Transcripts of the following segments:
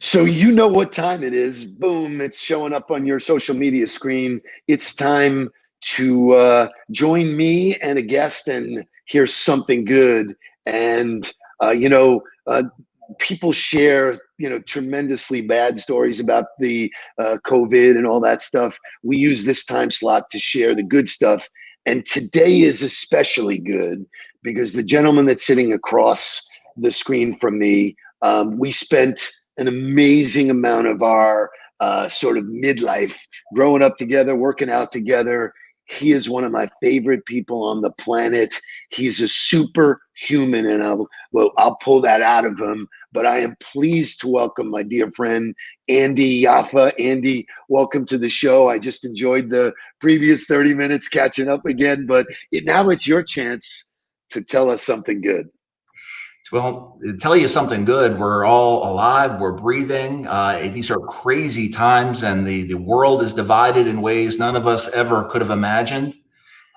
So you know what time it is. Boom, it's showing up on your social media screen. It's time to join me and a guest and hear something good. And, uh, you know, uh, people share, tremendously bad stories about the COVID and all that stuff. We use this time slot to share the good stuff. And today is especially good because the gentleman that's sitting across the screen from me, we spent an amazing amount of our sort of midlife growing up together, working out together. He is one of my favorite people on the planet. He's a superhuman, and I'll pull that out of him. But I am pleased to welcome my dear friend, Andy Yaffa. Andy, welcome to the show. I just enjoyed the previous 30 minutes catching up again, but now it's your chance to tell us something good. Well, to tell you something good, we're all alive, we're breathing. These are crazy times, and the world is divided in ways none of us ever could have imagined.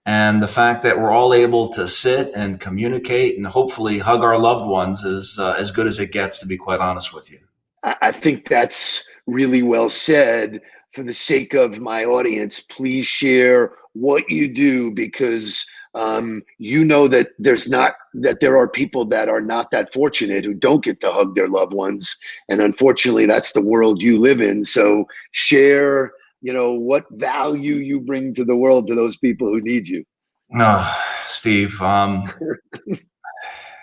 And the fact that we're all able to sit and communicate and hopefully hug our loved ones is as good as it gets, to be quite honest with you. I think that's really well said. For the sake of my audience, please share what you do, because you know that there are people that are not that fortunate who don't get to hug their loved ones, and unfortunately, that's the world you live in. So share, what value you bring to the world to those people who need you. Steve,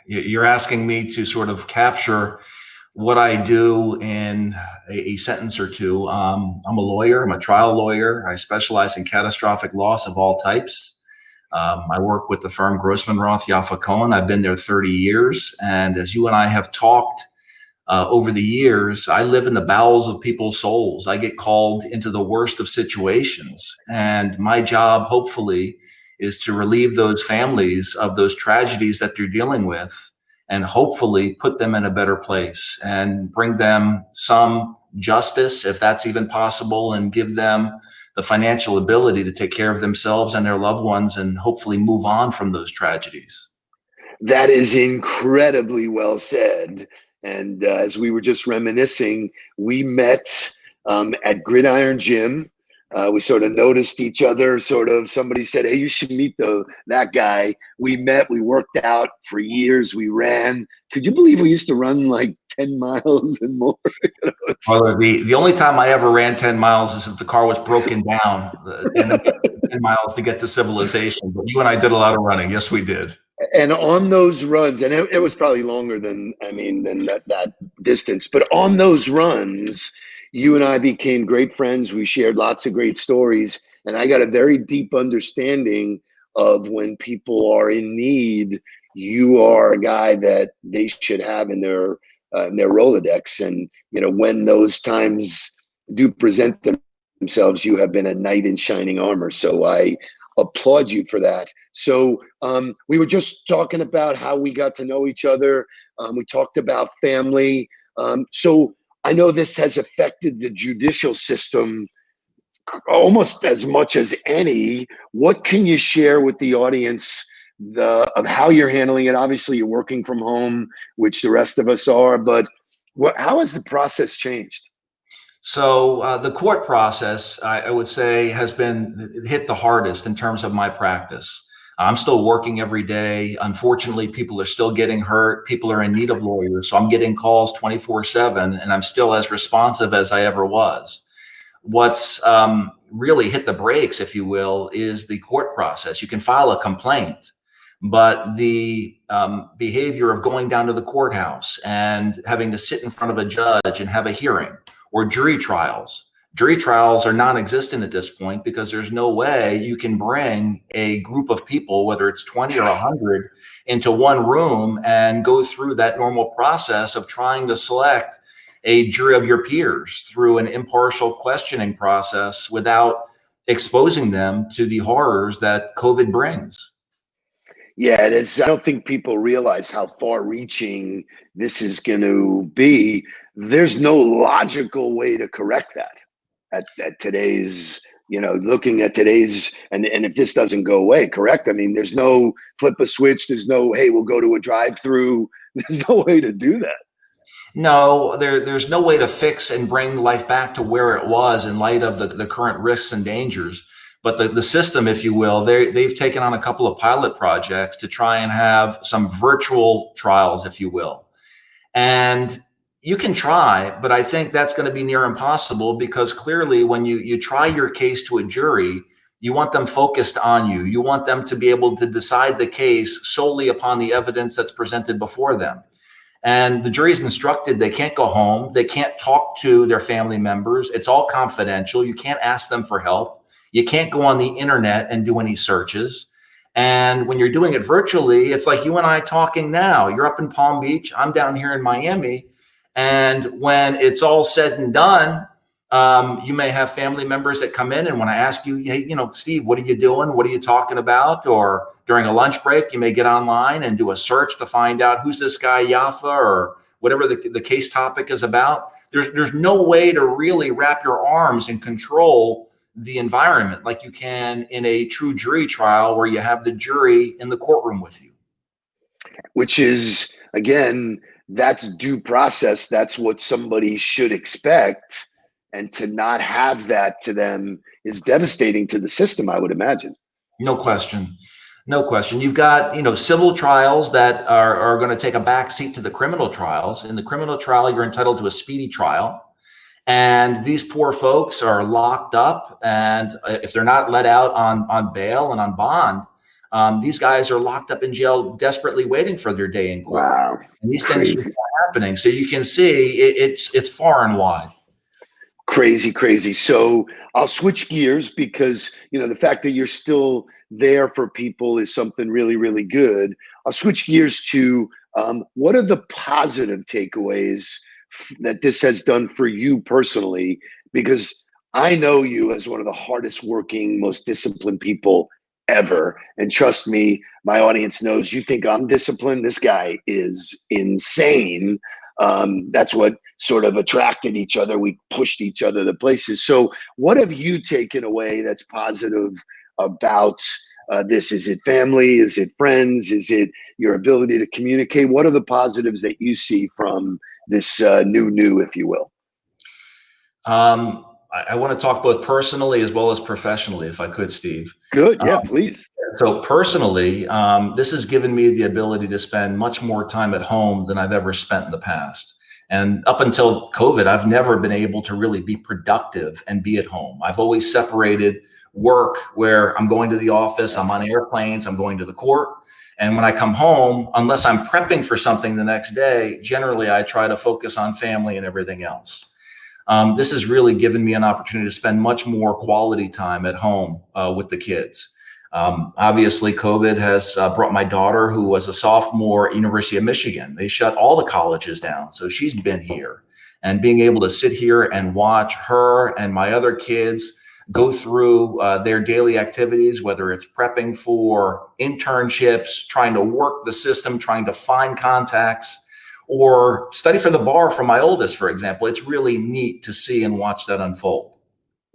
you're asking me to sort of capture what I do in a sentence or two. I'm a lawyer. I'm a trial lawyer. I specialize in catastrophic loss of all types. I work with the firm Grossman Roth Yaffa Cohen. I've been there 30 years. And as you and I have talked over the years, I live in the bowels of people's souls. I get called into the worst of situations. And my job, hopefully, is to relieve those families of those tragedies that they're dealing with, and hopefully put them in a better place and bring them some justice, if that's even possible, and give them the financial ability to take care of themselves and their loved ones and hopefully move on from those tragedies. That is incredibly well said. And as we were just reminiscing, we met at Gridiron Gym. We sort of noticed each other, somebody said, hey, you should meet that guy. We met, we worked out for years, we ran. Could you believe we used to run like 10 miles and more? Well, the only time I ever ran 10 miles is if the car was broken down and 10 miles to get to civilization. But you and I did a lot of running. Yes, we did. And on those runs, and it was probably longer than that distance, but on those runs, you and I became great friends. We shared lots of great stories, and I got a very deep understanding of when people are in need. You are a guy that they should have in their Rolodex, and when those times do present themselves, you have been a knight in shining armor. So I applaud you for that. So we were just talking about how we got to know each other. We talked about family. So I know this has affected the judicial system almost as much as any. What can you share with the audience of how you're handling it? Obviously, you're working from home, which the rest of us are, but how has the process changed? So the court process, I would say, has been hit the hardest in terms of my practice. I'm still working every day. Unfortunately, people are still getting hurt. People are in need of lawyers. So I'm getting calls 24/7, and I'm still as responsive as I ever was. What's really hit the brakes, if you will, is the court process. You can file a complaint, but the behavior of going down to the courthouse and having to sit in front of a judge and have a hearing, or jury trials. Jury trials are non-existent at this point because there's no way you can bring a group of people, whether it's 20 or 100, into one room and go through that normal process of trying to select a jury of your peers through an impartial questioning process without exposing them to the horrors that COVID brings. Yeah, it is. I don't think people realize how far-reaching this is going to be. There's no logical way to correct that at today's, looking at today's, and if this doesn't go away, correct? I mean, there's no flip a switch. There's no, hey, we'll go to a drive-through. There's no way to do that. No, there's no way to fix and bring life back to where it was in light of the current risks and dangers. But the system, if you will, they've taken on a couple of pilot projects to try and have some virtual trials, if you will. And you can try, but I think that's going to be near impossible, because clearly when you try your case to a jury, you want them focused on you. You want them to be able to decide the case solely upon the evidence that's presented before them. And the jury's instructed they can't go home. They can't talk to their family members. It's all confidential. You can't ask them for help. You can't go on the internet and do any searches. And when you're doing it virtually, it's like you and I talking now. You're up in Palm Beach. I'm down here in Miami. And when it's all said and done, you may have family members that come in, and when I ask you, hey, Steve, what are you doing? What are you talking about? Or during a lunch break, you may get online and do a search to find out who's this guy Yaffa, or whatever the case topic is about. There's no way to really wrap your arms and control the environment like you can in a true jury trial, where you have the jury in the courtroom with you. Which is, again, that's due process. That's what somebody should expect. And to not have that to them is devastating to the system, I would imagine. No question. No question. You've got, civil trials that are going to take a back seat to the criminal trials. In the criminal trial, you're entitled to a speedy trial. And these poor folks are locked up. And if they're not let out on bail and on bond, these guys are locked up in jail, desperately waiting for their day in court. Wow. And these things are happening. So you can see it's far and wide. Crazy. So I'll switch gears, because, the fact that you're still there for people is something really, really good. I'll switch gears to what are the positive takeaways that this has done for you personally? Because I know you as one of the hardest working, most disciplined people ever. And trust me, my audience knows, you think I'm disciplined. This guy is insane. That's what sort of attracted each other. We pushed each other to places. So what have you taken away that's positive about this? Is it family? Is it friends? Is it your ability to communicate? What are the positives that you see from this new, if you will? I want to talk both personally as well as professionally, if I could, Steve. Good. Yeah, please. So personally, this has given me the ability to spend much more time at home than I've ever spent in the past. And up until COVID, I've never been able to really be productive and be at home. I've always separated work, where I'm going to the office, I'm on airplanes, I'm going to the court. And when I come home, unless I'm prepping for something the next day, generally I try to focus on family and everything else. This has really given me an opportunity to spend much more quality time at home with the kids. Obviously, COVID has brought my daughter, who was a sophomore at University of Michigan. They shut all the colleges down, so she's been here. And being able to sit here and watch her and my other kids go through their daily activities, whether it's prepping for internships, trying to work the system, trying to find contacts, or study for the bar for my oldest, for example. It's really neat to see and watch that unfold.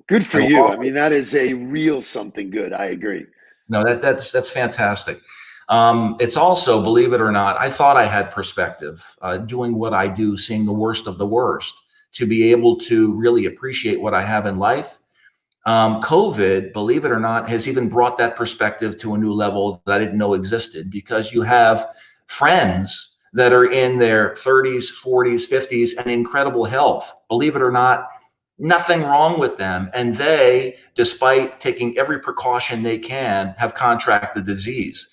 Good for you. I mean, that is a real something good. I agree. No, that's fantastic. It's also, believe it or not, I thought I had perspective doing what I do, seeing the worst of the worst, to be able to really appreciate what I have in life. COVID, believe it or not, has even brought that perspective to a new level that I didn't know existed, because you have friends that are in their 30s, 40s, 50s, and incredible health. Believe it or not, nothing wrong with them. And they, despite taking every precaution they can, have contracted the disease.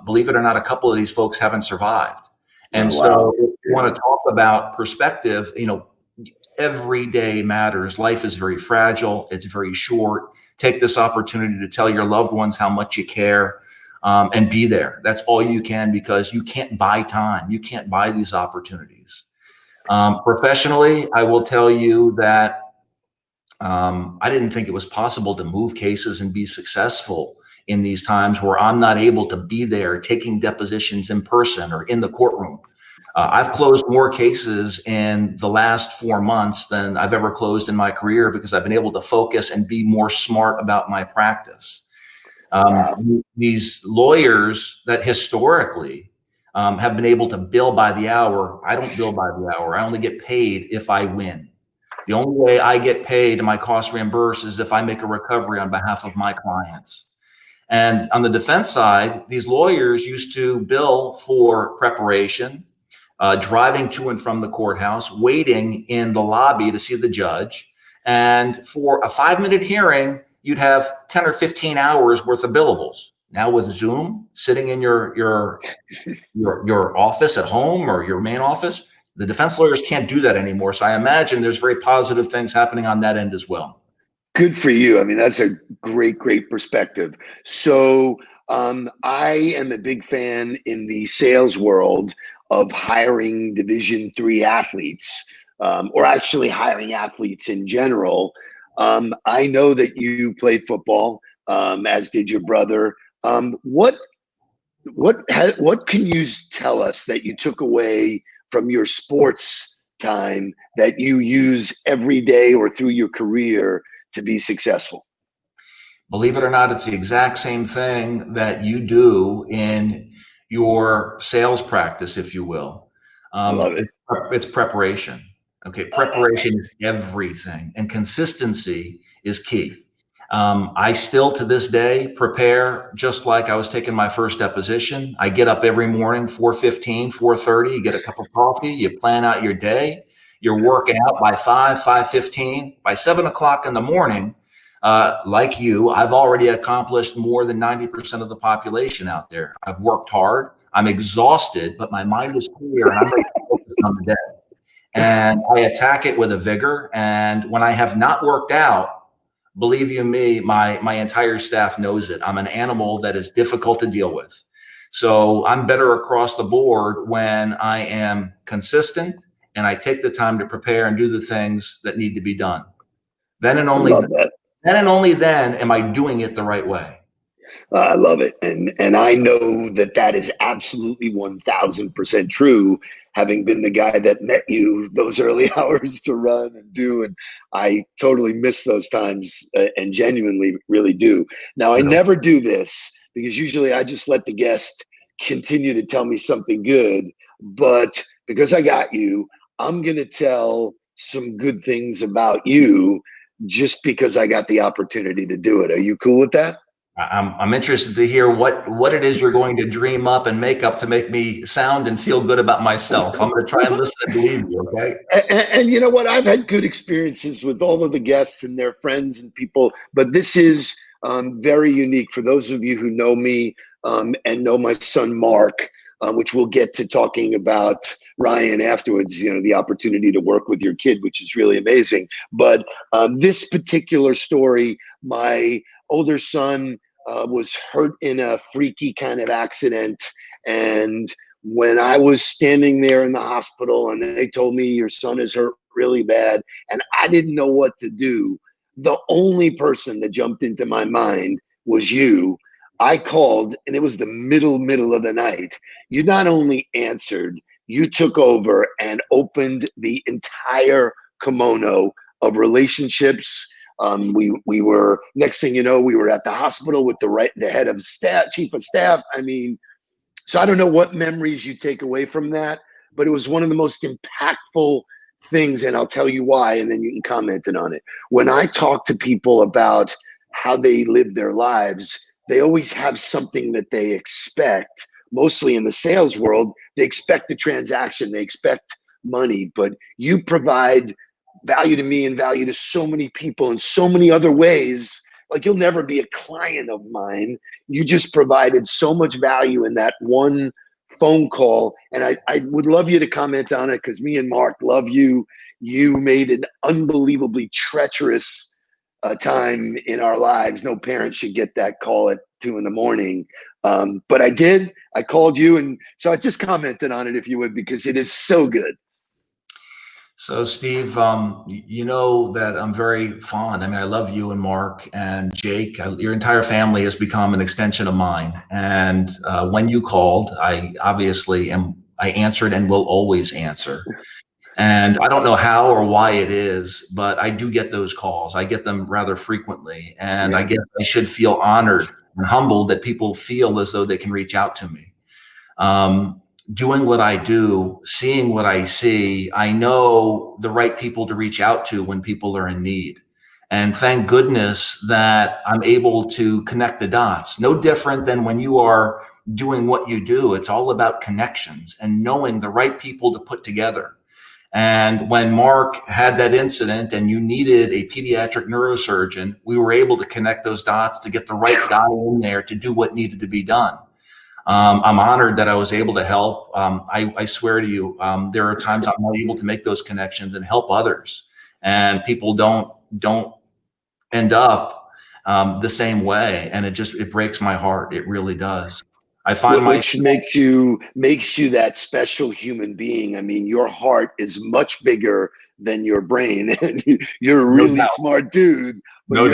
Believe it or not, a couple of these folks haven't survived. And so if you want to talk about perspective, every day matters. Life is very fragile. It's very short. Take this opportunity to tell your loved ones how much you care. And be there. That's all you can, because you can't buy time. You can't buy these opportunities. Professionally, I will tell you that I didn't think it was possible to move cases and be successful in these times where I'm not able to be there taking depositions in person or in the courtroom. I've closed more cases in the last 4 months than I've ever closed in my career, because I've been able to focus and be more smart about my practice. These lawyers that historically have been able to bill by the hour. I don't bill by the hour. I only get paid if I win. The only way I get paid and my costs reimbursed is if I make a recovery on behalf of my clients. And on the defense side, these lawyers used to bill for preparation, driving to and from the courthouse, waiting in the lobby to see the judge. And for a 5-minute hearing, you'd have 10 or 15 hours worth of billables. Now with Zoom, sitting in your office at home or your main office, the defense lawyers can't do that anymore. So I imagine there's very positive things happening on that end as well. Good for you. I mean, that's a great perspective. So I am a big fan in the sales world of hiring Division III athletes, or actually hiring athletes in general. I know that you played football, as did your brother. What can you tell us that you took away from your sports time that you use every day or through your career to be successful? Believe it or not, it's the exact same thing that you do in your sales practice, if you will. I love it. It's preparation. Okay, preparation is everything, and consistency is key. I still, to this day, prepare just like I was taking my first deposition. I get up every morning, 4:15, 4:30, you get a cup of coffee, you plan out your day. You're working out by 5:15. By 7 o'clock in the morning, like you, I've already accomplished more than 90% of the population out there. I've worked hard. I'm exhausted, but my mind is clear and I'm ready to focus on the day. And I attack it with a vigor. And when I have not worked out, believe you me, my entire staff knows it. I'm an animal that is difficult to deal with. So I'm better across the board when I am consistent and I take the time to prepare and do the things that need to be done. Then and only then am I doing it the right way. I love it. And I know that is absolutely 1000% true, having been the guy that met you those early hours to run and do. And I totally miss those times and genuinely really do. Now, I never do this because usually I just let the guest continue to tell me something good. But because I got you, I'm going to tell some good things about you just because I got the opportunity to do it. Are you cool with that? I'm interested to hear what it is you're going to dream up and make up to make me sound and feel good about myself. I'm going to try and listen and believe you, okay? And you know what? I've had good experiences with all of the guests and their friends and people, but this is very unique for those of you who know me and know my son, Mark, which we'll get to talking about Ryan afterwards, you know, the opportunity to work with your kid, which is really amazing. But this particular story, my older son was hurt in a freaky kind of accident. And when I was standing there in the hospital and they told me your son is hurt really bad and I didn't know what to do, the only person that jumped into my mind was you. I called and it was the middle of the night. You not only answered, you took over and opened the entire kimono of relationships. We were, next thing you know, we were at the hospital with the head of staff, chief of staff. I mean, so I don't know what memories you take away from that, but it was one of the most impactful things. And I'll tell you why, and then you can comment on it. When I talk to people about how they live their lives, they always have something that they expect. Mostly in the sales world, they expect the transaction, they expect money, but you provide value to me and value to so many people in so many other ways. Like, you'll never be a client of mine. You just provided so much value in that one phone call. And I would love you to comment on it because me and Mark love you. You made an unbelievably treacherous time in our lives. No parent should get that call at 2 a.m. But I did. I called you. And so I just commented on it, if you would, because it is so good. So, Steve, you know that I'm very fond. I mean, I love you and Mark and Jake. Your entire family has become an extension of mine. And when you called, I answered and will always answer. And I don't know how or why it is, but I do get those calls. I get them rather frequently. And I guess I should feel honored and humbled that people feel as though they can reach out to me. doing what I do, seeing what I see, I know the right people to reach out to when people are in need. And thank goodness that I'm able to connect the dots. No different than when you are doing what you do. It's all about connections and knowing the right people to put together. And when Mark had that incident and you needed a pediatric neurosurgeon, we were able to connect those dots to get the right guy in there to do what needed to be done. I'm honored that I was able to help. I swear to you, there are times I'm not able to make those connections and help others, and people don't end up the same way, and it breaks my heart. It really does. I find Which makes you that special human being. I mean, your heart is much bigger than your brain, and you're a really smart dude. But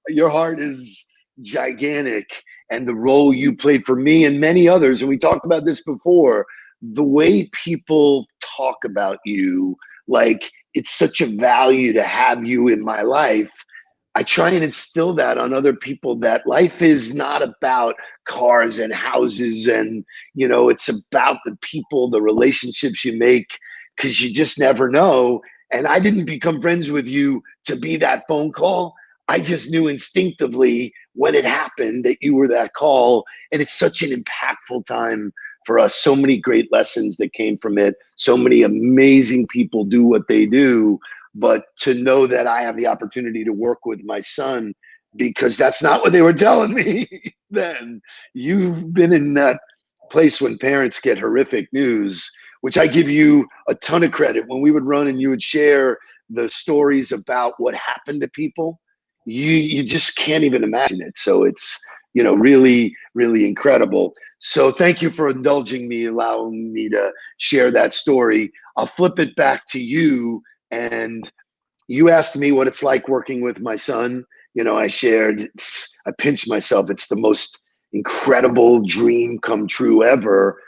your heart is gigantic, and the role you played for me and many others. And we talked about this before. The way people talk about you, like it's such a value to have you in my life. I try and instill that on other people, that life is not about cars and houses, and it's about the people, the relationships you make, because you just never know. And I didn't become friends with you to be that phone call. I just knew instinctively when it happened that you were that call. And it's such an impactful time for us. So many great lessons that came from it. So many amazing people do what they do. But to know that I have the opportunity to work with my son, because that's not what they were telling me then. You've been in that place when parents get horrific news, which I give you a ton of credit. When we would run and you would share the stories about what happened to people, you just can't even imagine it. So it's, really, really incredible. So thank you for indulging me, allowing me to share that story. I'll flip it back to you. And you asked me what it's like working with my son. I shared, I pinched myself. It's the most incredible dream come true ever.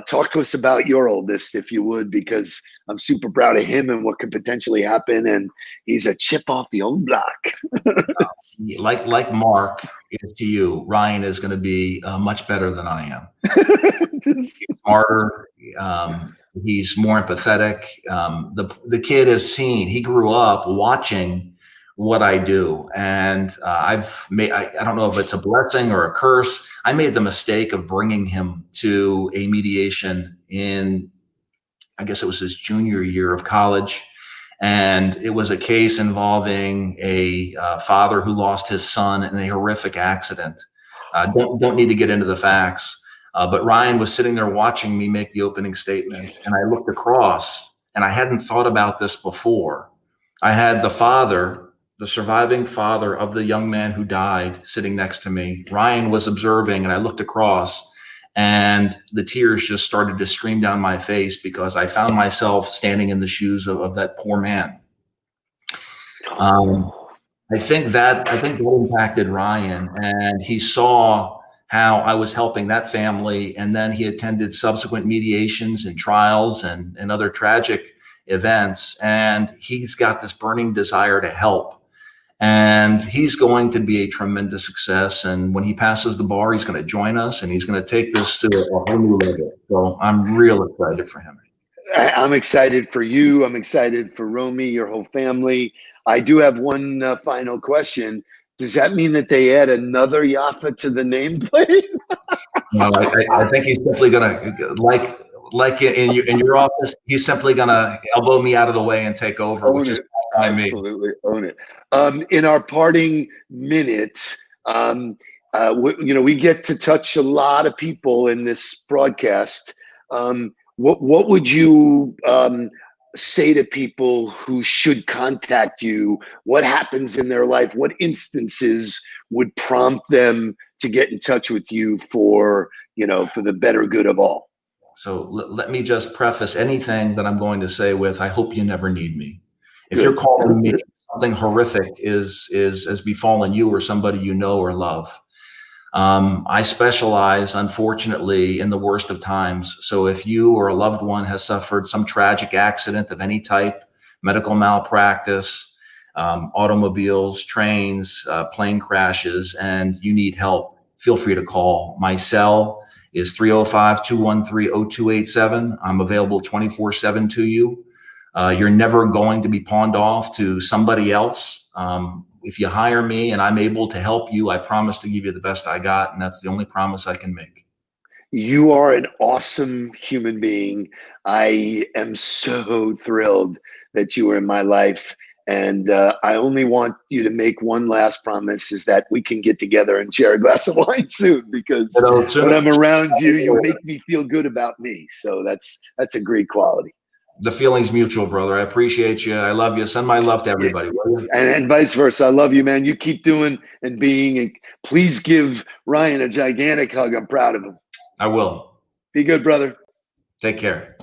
Talk to us about your oldest, if you would, because I'm super proud of him and what could potentially happen. And he's a chip off the old block. Like Mark is to you, Ryan is going to be much better than I am. He's smarter. He's more empathetic. The kid has seen, he grew up watching what I do. And I don't know if it's a blessing or a curse. I made the mistake of bringing him to a mediation in, I guess it was his junior year of college. And it was a case involving a father who lost his son in a horrific accident. Don't need to get into the facts. But Ryan was sitting there watching me make the opening statement. And I looked across, and I hadn't thought about this before. I had the surviving father of the young man who died, sitting next to me. Ryan was observing, and I looked across, and the tears just started to stream down my face because I found myself standing in the shoes of that poor man. I think that impacted Ryan, and he saw how I was helping that family. And then he attended subsequent mediations and trials and other tragic events. And he's got this burning desire to help. And he's going to be a tremendous success. And when he passes the bar, he's going to join us, and he's going to take this to a whole new level. So I'm real excited for him. I'm excited for you. I'm excited for Romy, your whole family. I do have one final question. Does that mean that they add another Yaffa to the nameplate? No, I think he's simply going to, like in your office, he's simply going to elbow me out of the way and take over, which is fine by me. Absolutely, own it. In our parting minutes, we get to touch a lot of people in this broadcast. What would you say to people who should contact you? What happens in their life? What instances would prompt them to get in touch with you for the better good of all? So let me just preface anything that I'm going to say with, I hope you never need me. If you're calling me, something horrific has befallen you or somebody you know or love. I specialize, unfortunately, in the worst of times. So if you or a loved one has suffered some tragic accident of any type, medical malpractice, automobiles, trains, plane crashes, and you need help, feel free to call. My cell is 305-213-0287. I'm available 24/7 to you. You're never going to be pawned off to somebody else. If you hire me and I'm able to help you, I promise to give you the best I got, and that's the only promise I can make. You are an awesome human being. I am so thrilled that you are in my life. And I only want you to make one last promise, is that we can get together and share a glass of wine soon, because when I'm around you, you make me feel good about me. So that's a great quality. The feeling's mutual, brother. I appreciate you. I love you. Send my love to everybody. Yeah. And vice versa. I love you, man. You keep doing and being, and please give Ryan a gigantic hug. I'm proud of him. I will. Be good, brother. Take care.